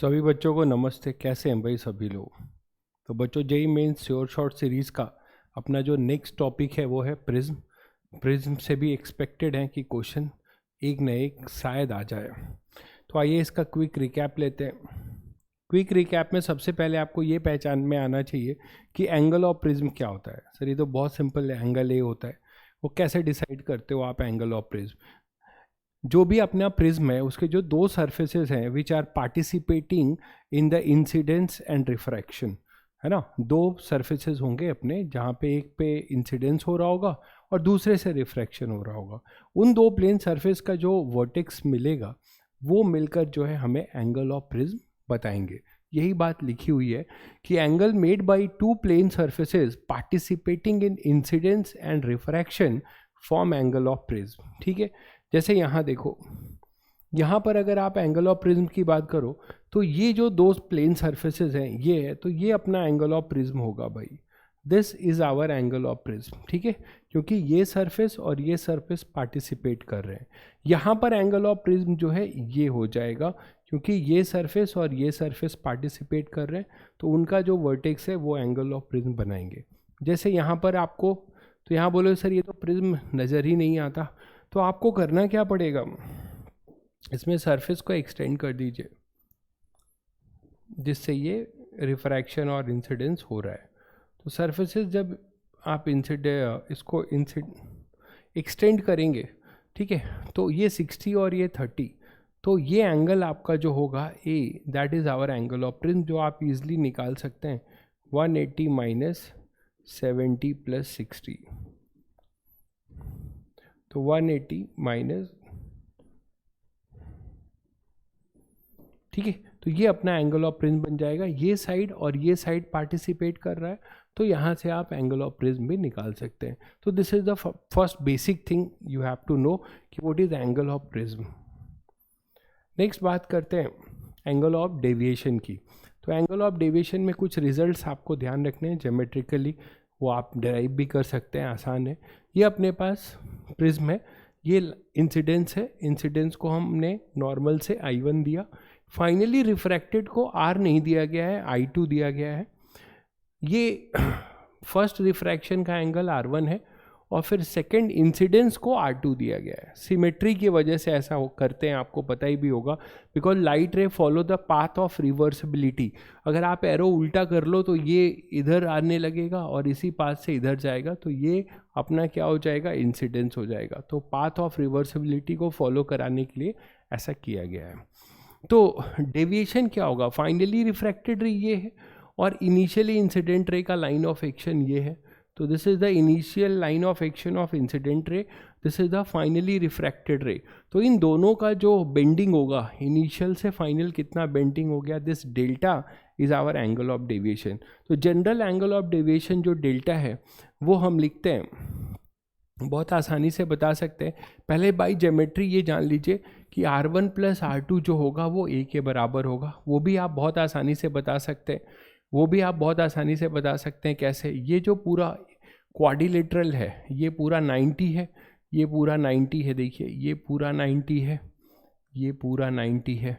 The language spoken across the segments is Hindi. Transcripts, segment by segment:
सभी बच्चों को नमस्ते। कैसे हैं भाई सभी लोग? तो बच्चों, JEE mains sure short series का अपना जो नेक्स्ट टॉपिक है वो है प्रिज्म। प्रिज्म से भी एक्सपेक्टेड है कि क्वेश्चन एक न एक शायद आ जाए। तो आइए इसका क्विक रिकैप लेते हैं। क्विक रिकैप में सबसे पहले आपको ये पहचान में आना चाहिए कि एंगल ऑफ प्रिज्म क्या होता है। सर ये तो बहुत सिंपल है, एंगल ए होता है। वो कैसे डिसाइड करते हो आप एंगल ऑफ प्रिज्म? जो भी अपना प्रिज्म है उसके जो दो सरफेसेस हैं which are participating in the incidence and refraction, है ना। दो सरफेसेस होंगे अपने जहाँ पे एक पे इंसिडेंस हो रहा होगा और दूसरे से रिफ्रैक्शन हो रहा होगा। उन दो प्लेन सरफेस का जो वर्टेक्स मिलेगा वो मिलकर जो है हमें एंगल ऑफ प्रिज्म बताएंगे। यही बात लिखी हुई है कि angle made by two plane surfaces participating in incidence and refraction form angle of prism. ठीक है, जैसे यहाँ देखो, यहाँ पर अगर आप एंगल ऑफ प्रिज्म की बात करो तो ये जो दो प्लेन सरफेसेस हैं ये है, तो ये अपना एंगल ऑफ प्रिज्म होगा भाई। This is our angle of prism. ठीक है, क्योंकि ये सरफेस और ये सरफेस पार्टिसिपेट कर रहे हैं। यहाँ पर एंगल ऑफ प्रिज्म जो है ये हो जाएगा क्योंकि ये सरफेस और ये सरफेस पार्टिसिपेट कर रहे हैं, तो उनका जो वर्टेक्स है वो एंगल ऑफ प्रिज्म बनाएंगे। जैसे यहाँ पर आपको, तो यहाँ बोलो सर ये तो प्रिज्म नज़र ही नहीं आता, तो आपको करना क्या पड़ेगा, इसमें सरफेस को एक्सटेंड कर दीजिए जिससे ये रिफ्रैक्शन और इंसिडेंस हो रहा है। तो सरफेसेस जब आप इसको एक्सटेंड करेंगे, ठीक है, तो ये 60 और ये 30, तो ये एंगल आपका जो होगा A, that is our angle of prism, जो आप इजीली निकाल सकते हैं 180 माइनस 70 प्लस 60। तो 180 माइनस, ठीक है, तो ये अपना एंगल ऑफ प्रिज्म बन जाएगा। ये साइड और ये साइड पार्टिसिपेट कर रहा है, तो यहाँ से आप एंगल ऑफ प्रिज्म भी निकाल सकते हैं। तो this is the first basic thing you have to know कि what is angle of prism. Next बात करते हैं एंगल ऑफ डेविएशन की। तो एंगल ऑफ डेविएशन में कुछ रिजल्ट्स आपको ध्यान रखने हैं ज्योमेट्रिकली, वो आप डिराइव भी कर सकते हैं, आसान है। ये अपने पास प्रिज्म है, ये इंसिडेंस है, इंसिडेंस को हमने नॉर्मल से I1 दिया, फाइनली रिफ्रैक्टेड को R नहीं दिया गया है, I2 दिया गया है। ये फर्स्ट रिफ्रैक्शन का एंगल R1 है और फिर सेकंड इंसिडेंस को R2 दिया गया है। सिमेट्री की वजह से ऐसा करते हैं, आपको पता ही भी होगा, बिकॉज लाइट रे follow the path of reversibility. अगर आप एरो उल्टा कर लो तो ये इधर आने लगेगा और इसी पाथ से इधर जाएगा, तो ये अपना क्या हो जाएगा, इंसिडेंस हो जाएगा। तो पाथ ऑफ रिवर्सिबिलिटी को फॉलो कराने के लिए ऐसा किया गया है। तो डेविएशन क्या होगा, फाइनली रिफ्रैक्टेड रे ये है और इनिशियली इंसिडेंट रे का लाइन ऑफ एक्शन ये है। तो this is the initial line of action of incident ray, this is the finally refracted रे। तो इन दोनों का जो बेंडिंग होगा, इनिशियल से फाइनल कितना बेंडिंग हो गया, this delta is our angle of deviation. तो जनरल एंगल ऑफ डेविएशन जो डेल्टा है वो हम लिखते हैं, बहुत आसानी से बता सकते हैं। पहले बाई ज्योमेट्री ये जान लीजिए कि R1 प्लस R2 जो होगा वो A के बराबर होगा। वो भी आप बहुत आसानी से बता सकते हैं, वो भी आप बहुत आसानी से बता सकते हैं। कैसे, ये जो पूरा क्वाड्रिलेटरल है ये पूरा 90 है, ये पूरा 90 है, देखिए ये पूरा 90 है, ये पूरा 90 है,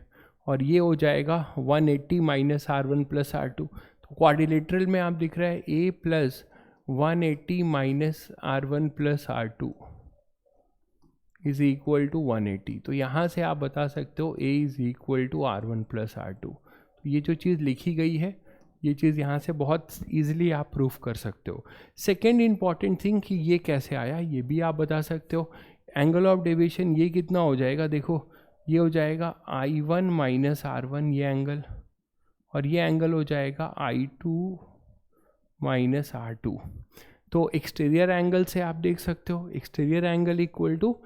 और ये हो जाएगा 180 माइनस R1 प्लस R2। तो क्वाड्रिलेटरल में आप दिख रहा है A plus 180 minus R1 plus R2 is equal to 180। तो यहाँ से आप बता सकते हो A is equal to R1 plus R2। तो ये जो चीज़ लिखी गई है ये चीज़ यहाँ से बहुत इजीली आप प्रूफ कर सकते हो। सेकेंड इंपॉर्टेंट थिंग कि ये कैसे आया ये भी आप बता सकते हो। एंगल ऑफ डेविएशन ये कितना हो जाएगा, देखो ये हो जाएगा I1 माइनस R1 ये एंगल, और ये एंगल हो जाएगा I2 माइनस R2। तो एक्सटीरियर एंगल से आप देख सकते हो, exterior angle equal to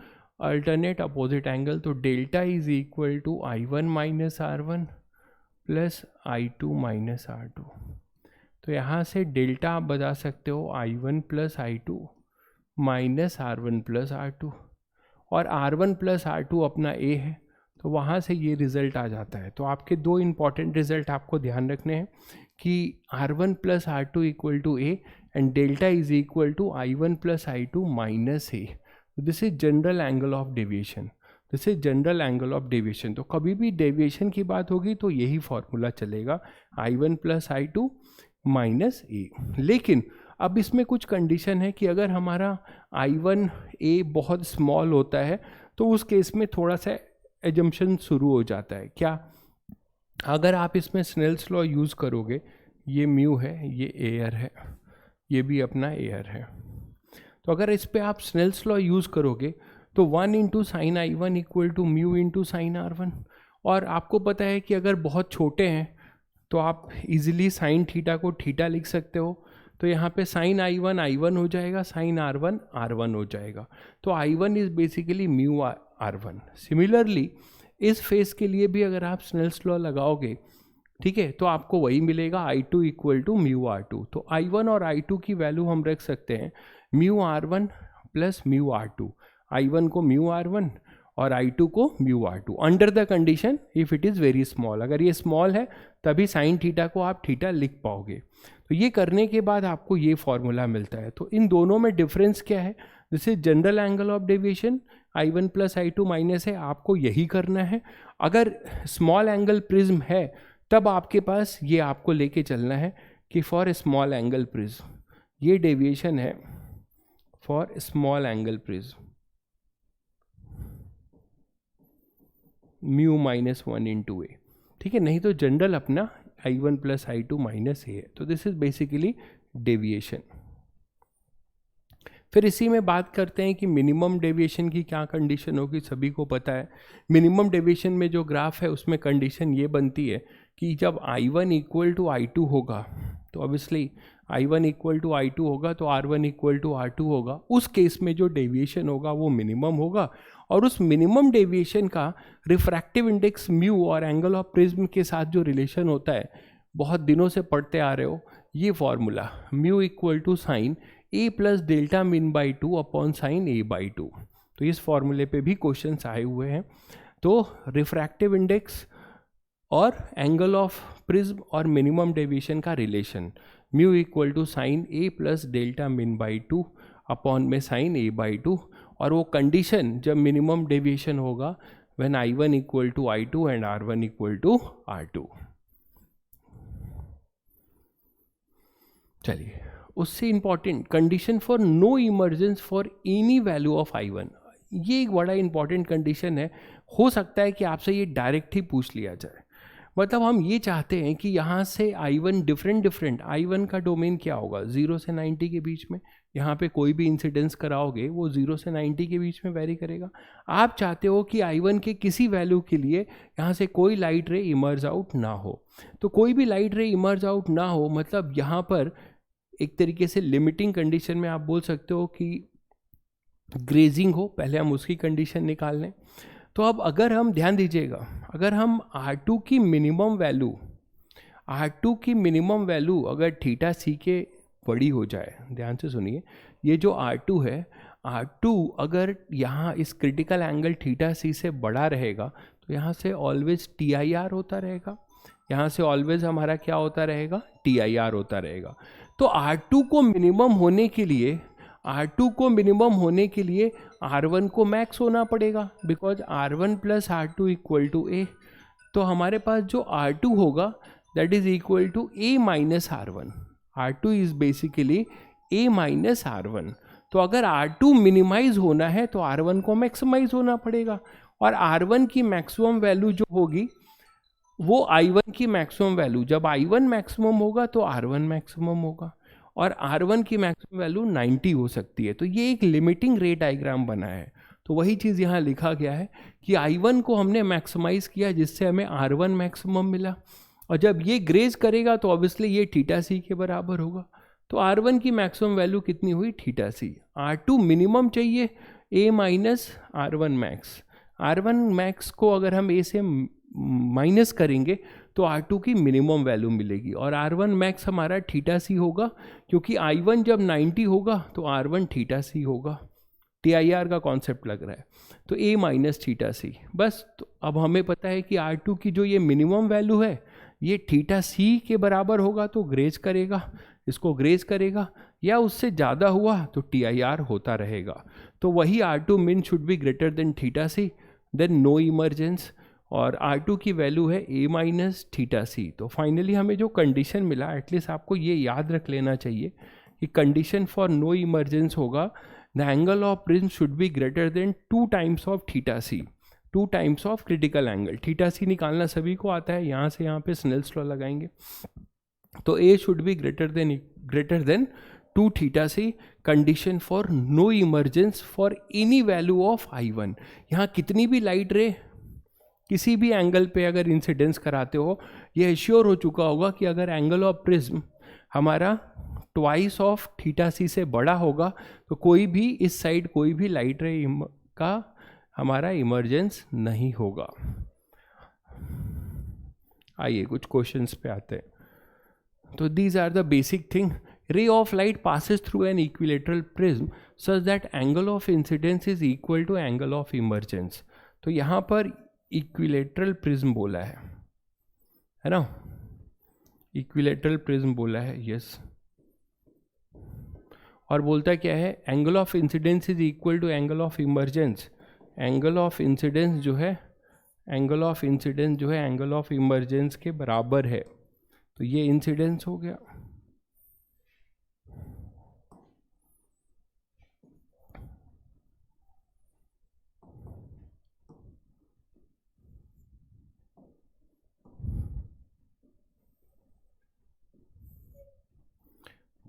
alternate opposite angle. तो delta is equal to I1 minus R1 plus I2 minus R2। तो यहाँ से डेल्टा आप बता सकते हो I1 plus I2 minus R1 plus R2, और R1 प्लस R2 अपना A है, तो वहाँ से ये रिज़ल्ट आ जाता है। तो आपके दो इंपॉर्टेंट रिज़ल्ट आपको ध्यान रखने हैं कि R1 plus R2 equal to A and delta is equal to I1 plus I2 minus A। This is general angle of deviation. This is general angle of deviation. तो कभी भी डेविएशन की बात होगी तो यही फॉर्मूला चलेगा, I1 प्लस I2 माइनस ए। लेकिन अब इसमें कुछ कंडीशन है कि अगर हमारा I1 A बहुत स्मॉल होता है तो उस केस में थोड़ा सा एजम्पशन शुरू हो जाता है। क्या? अगर आप इसमें स्नेल्स लॉ यूज़ करोगे, ये म्यू है, ये एयर है, ये भी अपना एयर है, तो अगर इस पर आप स्नेल्स लॉ यूज़ करोगे तो 1 into sine I1 equal to mu into sine R1। और आपको पता है कि अगर बहुत छोटे हैं तो आप इजीली साइन थीटा को थीटा लिख सकते हो, तो यहाँ पे साइन I1 I1 हो जाएगा, साइन R1 R1 हो जाएगा। तो I1 is basically mu R1। Similarly इस फेस के लिए भी अगर आप स्नेल्स लॉ लगाओगे, ठीक है, तो आपको वही मिलेगा, I2 equal to mu R2। तो I1 और I2 की वैल्यू हम रख सकते हैं mu R1 plus mu R2। I1 को म्यू R1 और I2 को mu R2 under the condition if it is very small. अगर ये स्मॉल है तभी साइन थीटा को आप थीटा लिख पाओगे। तो ये करने के बाद आपको ये फॉर्मूला मिलता है। तो इन दोनों में डिफरेंस क्या है? This is general angle of deviation, I1 plus I2 minus है, आपको यही करना है। अगर स्मॉल एंगल प्रिज्म है तब आपके पास ये आपको लेके चलना है कि फॉर स्मॉल एंगल प्रिज्म ये डेविएशन है for small angle prism mu minus 1 into A, ठीक है, नहीं तो जनरल अपना I1 प्लस I2 माइनस ए है। तो दिस इज बेसिकली डेविएशन। फिर इसी में बात करते हैं कि मिनिमम डेविएशन की क्या कंडीशन होगी। सभी को पता है मिनिमम डेविएशन में जो ग्राफ है उसमें कंडीशन ये बनती है कि जब I1 इक्वल टू I2 होगा तो obviously I1 equal to I2 होगा तो R1 इक्वल टू R2 होगा। उस केस में जो डेविएशन होगा वो मिनिमम होगा, और उस मिनिमम डेविएशन का रिफ्रैक्टिव इंडेक्स म्यू और एंगल ऑफ प्रिज्म के साथ जो रिलेशन होता है, बहुत दिनों से पढ़ते आ रहे हो ये formula, mu equal to sine A plus delta min by 2 upon sine A by 2। तो इस फॉर्मूले पे भी क्वेश्चंस आए हुए हैं। तो रिफ्रैक्टिव इंडेक्स और एंगल ऑफ प्रिज्म और मिनिमम डेविएशन का relation, mu equal to sine A plus delta min by 2 upon में साइन ए बाई 2, और वो कंडीशन जब मिनिमम डेविएशन होगा when I1 equal to I2 and R1 equal to R2। चलिए, उससे important condition for no emergence for any value of I1, ये एक बड़ा इंपॉर्टेंट कंडीशन है। हो सकता है कि आपसे ये डायरेक्ट ही पूछ लिया जाए। मतलब हम ये चाहते हैं कि यहाँ से I1 डिफरेंट I1 का डोमेन क्या होगा, 0 से 90 के बीच में। यहाँ पे कोई भी इंसिडेंस कराओगे वो 0 से 90 के बीच में वेरी करेगा। आप चाहते हो कि I1 के किसी वैल्यू के लिए यहाँ से कोई लाइट रे इमर्ज आउट ना हो। तो कोई भी लाइट रे इमर्ज आउट ना हो मतलब यहाँ पर एक तरीके से लिमिटिंग कंडीशन में आप बोल सकते हो कि ग्रेजिंग हो। पहले हम उसकी कंडीशन निकाल लें। तो अब अगर हम ध्यान दीजिएगा, अगर हम R2 की मिनिमम वैल्यू अगर थीटा सी के बड़ी हो जाए, ध्यान से सुनिए, ये जो R2 है, R2 अगर यहाँ इस क्रिटिकल एंगल थीटा सी से बड़ा रहेगा तो यहाँ से ऑलवेज TIR होता रहेगा, यहाँ से ऑलवेज हमारा क्या होता रहेगा, TIR होता रहेगा। तो R2 को मिनिमम होने के लिए R1 को मैक्स होना पड़ेगा, because R1 plus R2 equal to A। तो हमारे पास जो R2 होगा that is equal to A minus R1। R2 is basically A minus R1। तो अगर R2 मिनिमाइज होना है तो R1 को मैक्सिमाइज होना पड़ेगा, और R1 की मैक्सिमम वैल्यू जो होगी वो I1 की मैक्सिमम वैल्यू, जब I1 मैक्सिमम होगा तो R1 मैक्सिमम होगा, और R1 की मैक्सिमम वैल्यू 90 हो सकती है। तो ये एक लिमिटिंग रे डायग्राम बना है। तो वही चीज़ यहाँ लिखा गया है कि I1 को हमने मैक्सिमाइज किया जिससे हमें R1 मैक्सिमम मिला, और जब ये ग्रेज करेगा तो ऑब्वियसली ये थीटा सी के बराबर होगा। तो R1 की मैक्सिमम वैल्यू कितनी हुई, थीटा सी। R2 मिनिमम चाहिए, A minus R1 max. R1 max को अगर हम A से माइनस करेंगे तो R2 की मिनिमम वैल्यू मिलेगी, और R1 मैक्स हमारा थीटा सी होगा, क्योंकि I1 जब 90 होगा तो R1 थीटा सी होगा। TIR का कॉन्सेप्ट लग रहा है। तो A माइनस थीटा सी, बस। तो अब हमें पता है कि R2 की जो ये मिनिमम वैल्यू है ये थीटा सी के बराबर होगा तो ग्रेज करेगा, इसको ग्रेज करेगा, या उससे ज़्यादा हुआ तो TIR होता रहेगा। तो वही R2 min should be greater than theta C, then no emergence, और R2 की वैल्यू है a माइनस थीटा सी। तो फाइनली हमें जो कंडीशन मिला, एटलीस्ट आपको ये याद रख लेना चाहिए कि कंडीशन फॉर नो इमर्जेंस होगा the angle of prism should be greater than 2 times of theta C, 2 times of critical angle. Theta C निकालना सभी को आता है, यहाँ से यहाँ पे स्नेल्स लॉ लगाएंगे। तो a should be greater than 2 theta C, condition for no emergence for any value of I1। यहाँ कितनी भी लाइट रे किसी भी एंगल पे अगर इंसिडेंस कराते हो, ये एश्योर हो चुका होगा कि अगर एंगल ऑफ प्रिज्म हमारा ट्वाइस ऑफ थीटा सी से बड़ा होगा तो कोई भी इस साइड कोई भी लाइट रे का हमारा इमर्जेंस नहीं होगा। आइए कुछ क्वेश्चंस पे आते हैं। तो these are the basic thing. Ray of light passes through an equilateral prism such that angle of incidence is equal to angle of emergence। तो यहाँ पर इक्विलेटरल प्रिज्म बोला है ना, इक्विलेटरल प्रिज्म बोला है, यस। और बोलता क्या है, angle of incidence is equal to angle of emergence. Angle of incidence जो है, एंगल ऑफ इंसिडेंस जो है एंगल ऑफ इमर्जेंस के बराबर है। तो ये इंसिडेंस हो गया।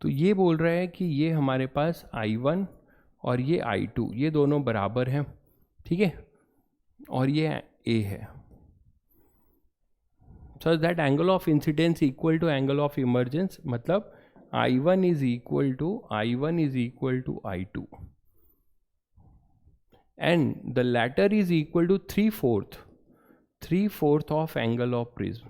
तो ये बोल रहा है कि ये हमारे पास I1 और ये I2 ये दोनों बराबर हैं, ठीक है, और ये A है। So that angle of incidence equal to angle of emergence, मतलब I1 is equal to I2 and the latter is equal to 3/4 of angle of prism,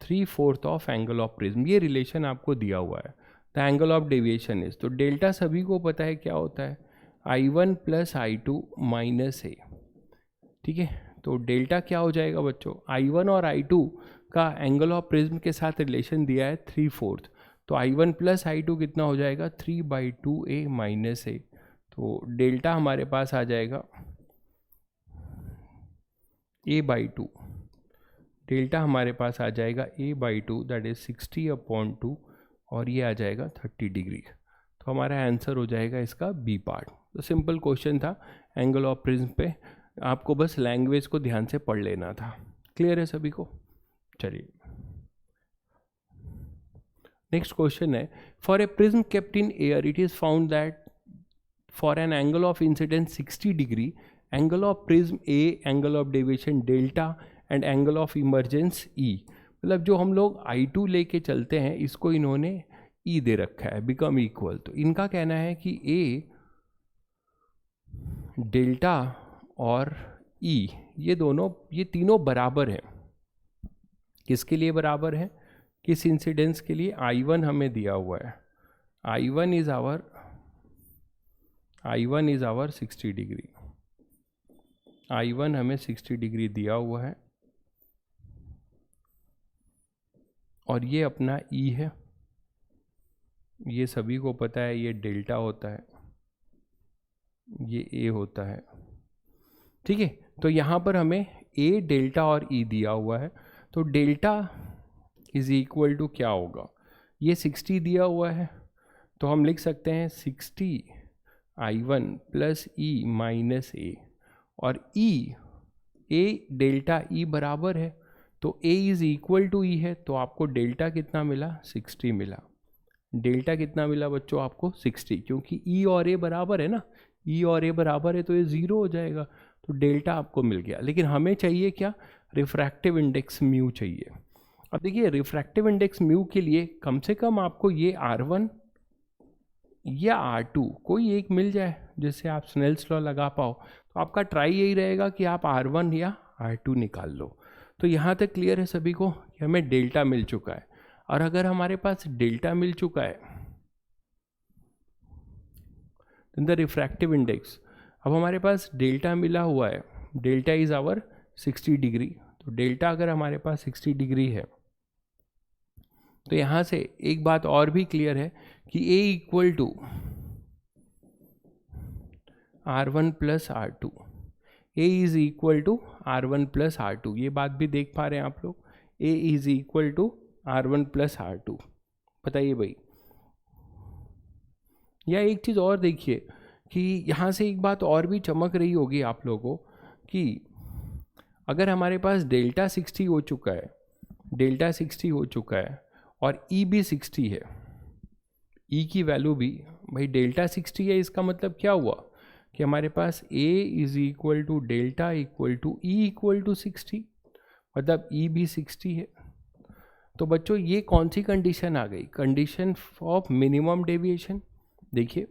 3/4 of angle of prism. ये रिलेशन आपको दिया हुआ है। The angle of deviation is, तो डेल्टा सभी को पता है क्या होता है, I1 plus I2 minus A, ठीक है। तो डेल्टा क्या हो जाएगा बच्चों, I1 और I2 का एंगल ऑफ प्रिज्म के साथ रिलेशन दिया है 3/4, तो I1 प्लस I2 कितना हो जाएगा 3/2A माइनस A। तो डेल्टा हमारे पास आ जाएगा A/2, डेल्टा हमारे पास आ जाएगा A/2 दैट इज 60/2 और ये आ जाएगा 30 डिग्री। तो हमारा आंसर हो जाएगा इसका बी पार्ट। तो सिंपल क्वेश्चन था एंगल ऑफ प्रिज्म पे, आपको बस लैंग्वेज को ध्यान से पढ़ लेना था। क्लियर है सभी को? चलिए नेक्स्ट क्वेश्चन है, for a prism kept in air it is found that for an angle of incidence 60 degree angle of prism A, angle of deviation delta and angle of emergence E. मतलब जो हम लोग I2 लेके चलते हैं इसको इन्होंने E दे रखा है, बिकम इक्वल। तो इनका कहना है कि A, डेल्टा और E ये तीनों बराबर हैं। किसके लिए बराबर है, किस इंसिडेंस के लिए, I1 हमें दिया हुआ है, I1 is our 60 degree, I1 हमें 60 डिग्री दिया हुआ है और ये अपना E है, ये सभी को पता है, ये डेल्टा होता है, ये A होता है, ठीक है। तो यहाँ पर हमें A, डेल्टा और E दिया हुआ है। तो डेल्टा इज इक्वल टू क्या होगा, ये 60 दिया हुआ है तो हम लिख सकते हैं 60 I1 plus E minus A, और A डेल्टा E बराबर है तो A is equal to E है, तो आपको डेल्टा कितना मिला, 60 मिला। डेल्टा कितना मिला बच्चों आपको, 60, क्योंकि E और A बराबर है ना, E और A बराबर है तो ये 0 हो जाएगा, तो डेल्टा आपको मिल गया। लेकिन हमें चाहिए क्या, रिफ्रैक्टिव इंडेक्स म्यू चाहिए। अब देखिए रिफ्रैक्टिव इंडेक्स म्यू के लिए कम से कम आपको ये R1 या R2 कोई एक मिल जाए जिससे आप स्नेल्स लॉ लगा पाओ। तो आपका ट्राई यही रहेगा कि आप R1 या R2 निकाल लो। तो यहाँ तक क्लियर है सभी को कि हमें डेल्टा मिल चुका है, और अगर हमारे पास डेल्टा मिल चुका है द रिफ्रैक्टिव इंडेक्स, अब हमारे पास डेल्टा मिला हुआ है, डेल्टा इज आवर 60 डिग्री। तो डेल्टा अगर हमारे पास 60 डिग्री है तो यहाँ से एक बात और भी क्लियर है कि A equal to R1 plus R2, A is equal to R1 plus R2, ये बात भी देख पा रहे हैं आप लोग, A is equal to R1 plus R2। बताइए भाई। या एक चीज़ और देखिए कि यहाँ से एक बात और भी चमक रही होगी आप लोगों को कि अगर हमारे पास डेल्टा 60 हो चुका है, डेल्टा 60 हो चुका है और ई भी 60 है, ई की वैल्यू भी भाई डेल्टा 60 है, इसका मतलब क्या हुआ कि हमारे पास A is equal to delta equal to E equal to 60, मतलब ई भी 60 है। तो बच्चों ये कौन सी कंडीशन आ गई, कंडीशन ऑफ मिनिमम डेविएशन। देखिए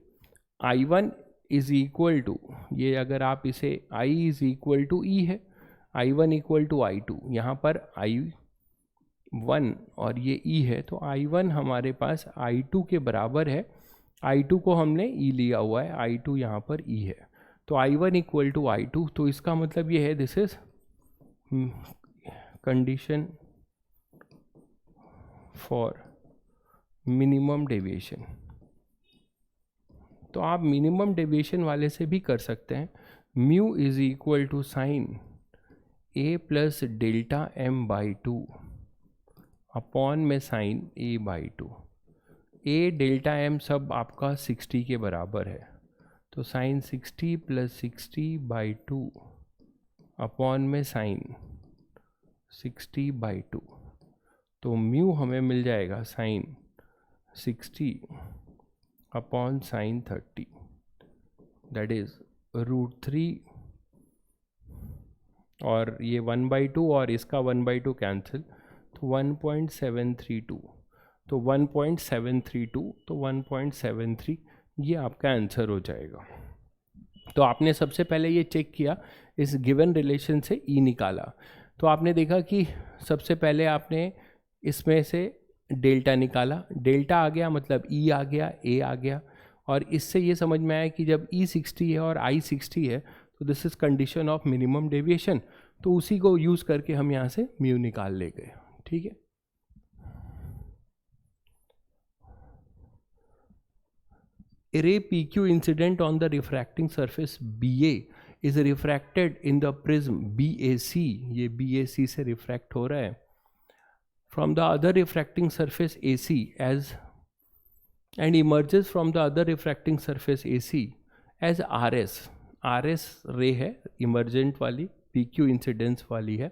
I1 इज इक्वल टू, ये अगर आप इसे I इज इक्वल टू ई है, I1 इक्वल टू I2, यहाँ पर I1 और ये E है, तो I1 हमारे पास I2 के बराबर है, I2 को हमने E लिया हुआ है, I2 यहाँ पर E है, तो I1 इक्वल टू I2। तो इसका मतलब ये है this is condition for minimum deviation. तो आप मिनिमम डेविएशन वाले से भी कर सकते हैं, mu is equal to sine A plus delta M by two upon में sine A by two. A delta M सब आपका 60 के बराबर है, तो sine 60 plus 60 by two upon में साइन 60 बाई टू। तो म्यू हमें मिल जाएगा sine 60 upon sine 30, that is √3, और ये 1/2 और इसका 1/2 कैंसिल, तो 1.732, तो 1.732, तो 1.73 ये आपका आंसर हो जाएगा। तो आपने सबसे पहले ये चेक किया, इस गिवन रिलेशन से ई निकाला, तो आपने देखा कि सबसे पहले आपने इसमें से डेल्टा निकाला, डेल्टा आ गया मतलब ई आ गया, ए आ गया, और इससे ये समझ में आया कि जब ई 60 है और आई 60 है तो this is condition of minimum deviation, तो उसी को यूज़ करके हम यहाँ से म्यू निकाल ले गए। ठीक है, A ray PQ incident on the refracting surface BA is refracted in the prism BAC, ये BAC से रिफ्रैक्ट हो रहा है from the other refracting surface AC as and emerges from the other refracting surface AC as RS, RS ray है इमर्जेंट वाली, PQ इंसिडेंस वाली है,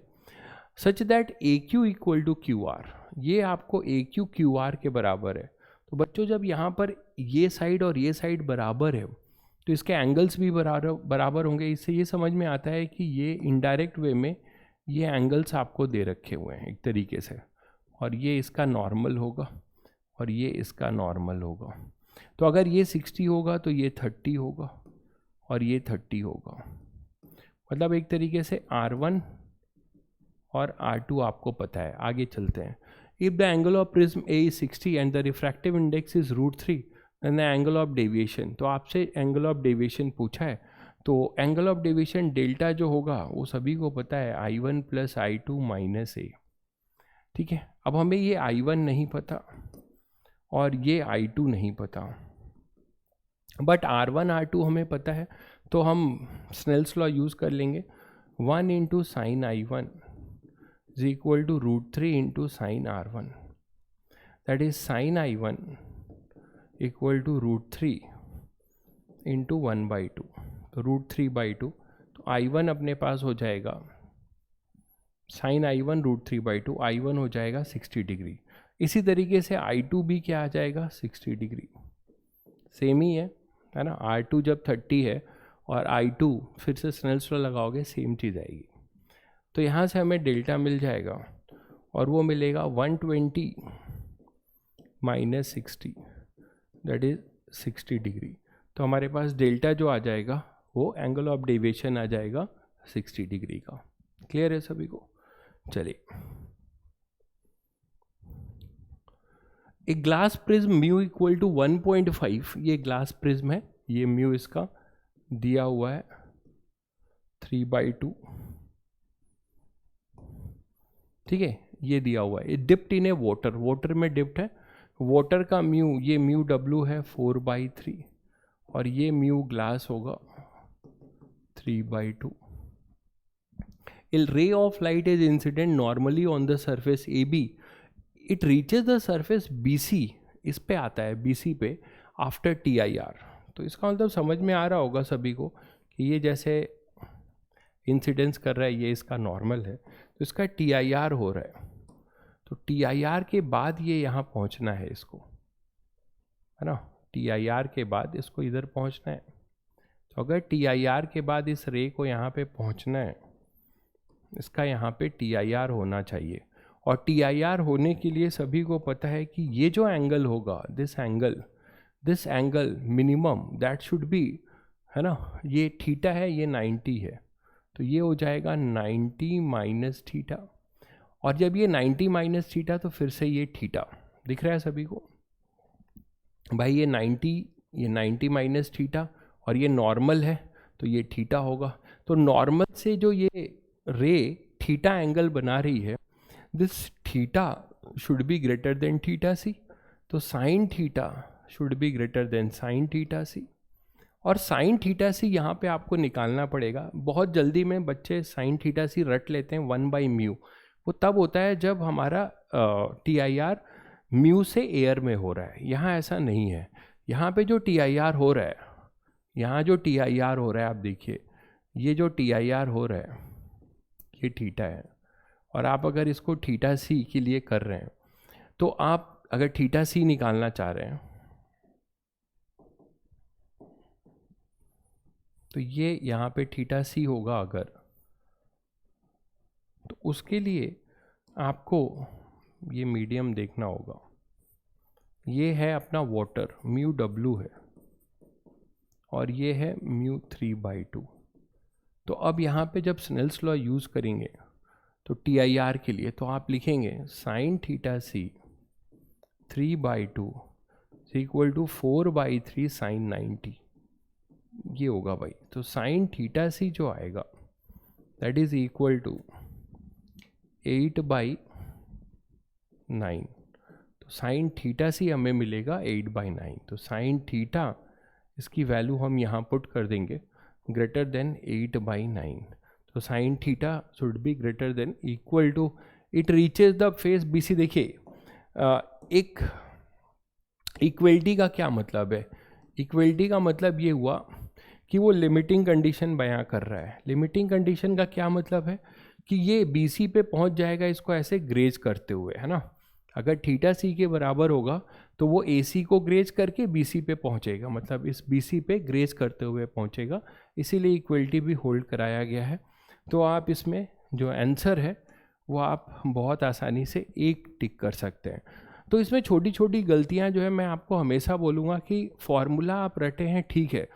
such that AQ equal to QR, ये आपको AQ QR के बराबर है। तो बच्चों जब यहाँ पर ये साइड और ये साइड बराबर है तो इसके एंगल्स भी बराबर होंगे, इससे ये समझ में आता है कि ये इनडायरेक्ट वे में ये एंगल्स आपको दे रखे हुए हैं एक तरीके से, और ये इसका नॉर्मल होगा और ये इसका नॉर्मल होगा। तो अगर ये 60 होगा तो ये 30 होगा और ये 30 होगा, मतलब एक तरीके से R1 और R2 आपको पता है। आगे चलते हैं, if the angle of prism A is 60 and the refractive index is √3 then the angle of deviation, तो आपसे एंगल ऑफ डेविएशन पूछा है, तो एंगल ऑफ डेविएशन डेल्टा जो होगा वो सभी को पता है, I1 plus I2 minus A। ठीक है, अब हमें ये I1 नहीं पता और ये I2 नहीं पता, बट R1 R2 हमें पता है, तो हम स्नेल्स लॉ यूज़ कर लेंगे, 1 into sine I1 is equal to √3 into sin R1, that is sin I1 equal to √3 into 1/2, तो √3/2, तो I1 अपने पास हो जाएगा sin I1 √3/2, I1 हो जाएगा 60 डिग्री। इसी तरीके से I2 भी क्या आ जाएगा 60 डिग्री, सेम ही है ना, R2 जब 30 है और I2 फिर से स्नेल्स लॉ लगाओगे सेम चीज़ आएगी। तो यहाँ से हमें डेल्टा मिल जाएगा और वो मिलेगा 120 माइनस 60, दैट इज 60 डिग्री। तो हमारे पास डेल्टा जो आ जाएगा वो एंगल ऑफ डेविएशन आ जाएगा 60 डिग्री का। क्लियर है सभी को? चलिए, एक glass prism mu equal to 1.5, ये ग्लास प्रिज्म है, ये म्यू इसका दिया हुआ है 3/2, ठीक है, ये दिया हुआ है, डिप्ट इन ए वाटर, वाटर में डिप्ट है, वाटर का म्यू, ये म्यू W है 4/3 और ये म्यू ग्लास होगा 3/2, A ray of light is incident normally on the surface AB. It reaches the surface BC, इस पे आता है BC पे आफ्टर TIR. तो इसका मतलब समझ में आ रहा होगा सभी को कि ये जैसे इंसिडेंस कर रहा है, ये इसका नॉर्मल है, तो इसका TIR हो रहा है. तो TIR के बाद ये यहाँ पहुँचना है इसको, है ना. TIR के बाद इसको इधर पहुँचना है. तो अगर TIR के बाद इस रे को यहाँ पे पहुँचना है, इसका यहाँ पे TIR होना चाहिए. और TIR होने के लिए सभी को पता है कि ये जो एंगल होगा, this angle minimum that should be, है ना, ये थीटा है, ये 90 है, तो ये हो जाएगा 90 माइनस थीटा. और जब ये 90 माइनस थीटा तो फिर से ये थीटा दिख रहा है सभी को भाई. ये 90 माइनस थीटा और ये नॉर्मल है तो ये थीटा होगा. तो नॉर्मल से जो ये रे थीटा एंगल बना रही है, this theta should be greater than theta C. तो sine theta should be greater than sine theta C. और साइन थीटा सी यहाँ पे आपको निकालना पड़ेगा. बहुत जल्दी में बच्चे साइन थीटा सी रट लेते हैं 1/μ. वो तब होता है जब हमारा TIR म्यू से एयर में हो रहा है. यहाँ ऐसा नहीं है. यहाँ पे जो TIR हो रहा है, आप देखिए, ये जो TIR हो रहा है ये थीटा है. और आप अगर इसको थीटा सी के लिए कर रहे हैं, तो आप अगर थीटा सी निकालना चाह रहे हैं तो ये यहाँ पे थीटा सी होगा अगर, तो उसके लिए आपको ये मीडियम देखना होगा. ये है अपना वाटर, μW है, और ये है μ3/2. तो अब यहाँ पे जब स्नेल्स लॉ यूज़ करेंगे तो TIR के लिए, तो आप लिखेंगे sine theta C 3/2 equal to 4/3 sine 90. ये होगा भाई. तो साइन थीटा सी जो आएगा दैट इज इक्वल टू 8/9. तो साइन थीटा सी हमें मिलेगा 8/9. तो साइन थीटा इसकी वैल्यू हम यहाँ पुट कर देंगे ग्रेटर देन 8/9. तो sine theta should be greater than equal to, it reaches the face BC. देखिए एक इक्वलिटी का क्या मतलब है? इक्वलिटी का मतलब ये हुआ कि वो लिमिटिंग कंडीशन बयां कर रहा है. लिमिटिंग कंडीशन का क्या मतलब है कि ये BC पे पहुंच जाएगा इसको ऐसे ग्रेज करते हुए, है ना. अगर थीटा सी के बराबर होगा तो वो AC को ग्रेज करके BC पे पहुंचेगा, मतलब इस BC पे ग्रेज करते हुए पहुंचेगा. इसीलिए इक्वलिटी भी होल्ड कराया गया है. तो आप इसमें जो आंसर है वो आप बहुत आसानी से एक टिक कर सकते हैं. तो इसमें छोटी छोटी गलतियां जो है, मैं आपको हमेशा बोलूँगा कि फॉर्मूला आप रटे हैं ठीक है,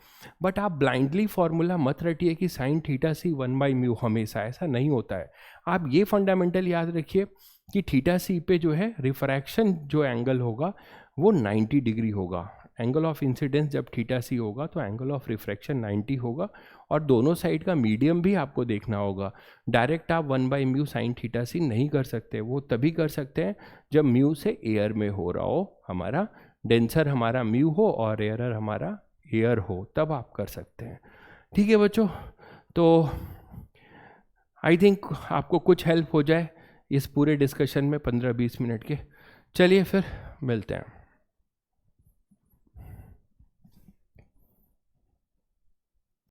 बट आप ब्लाइंडली फॉर्मूला मत रटिए कि साइन थीटा सी 1/μ. हमेशा ऐसा नहीं होता है. आप ये फंडामेंटल याद रखिए कि थीटा सी पे जो है रिफ्रैक्शन जो एंगल होगा वो 90 डिग्री होगा. एंगल ऑफ इंसिडेंस जब थीटा सी होगा तो एंगल ऑफ रिफ्रैक्शन 90 होगा. और दोनों साइड का मीडियम भी आपको देखना होगा. डायरेक्ट आप 1/μ साइन थीटा सी नहीं कर सकते. वो तभी कर सकते हैं जब म्यू से एयर में हो रहा हो, हमारा डेंसर हमारा म्यू हो और एयरर हमारा एयर हो, तब आप कर सकते हैं. ठीक है बच्चों, तो आई थिंक आपको कुछ हेल्प हो जाए इस पूरे डिस्कशन में 15-20 मिनट के. चलिए फिर मिलते हैं.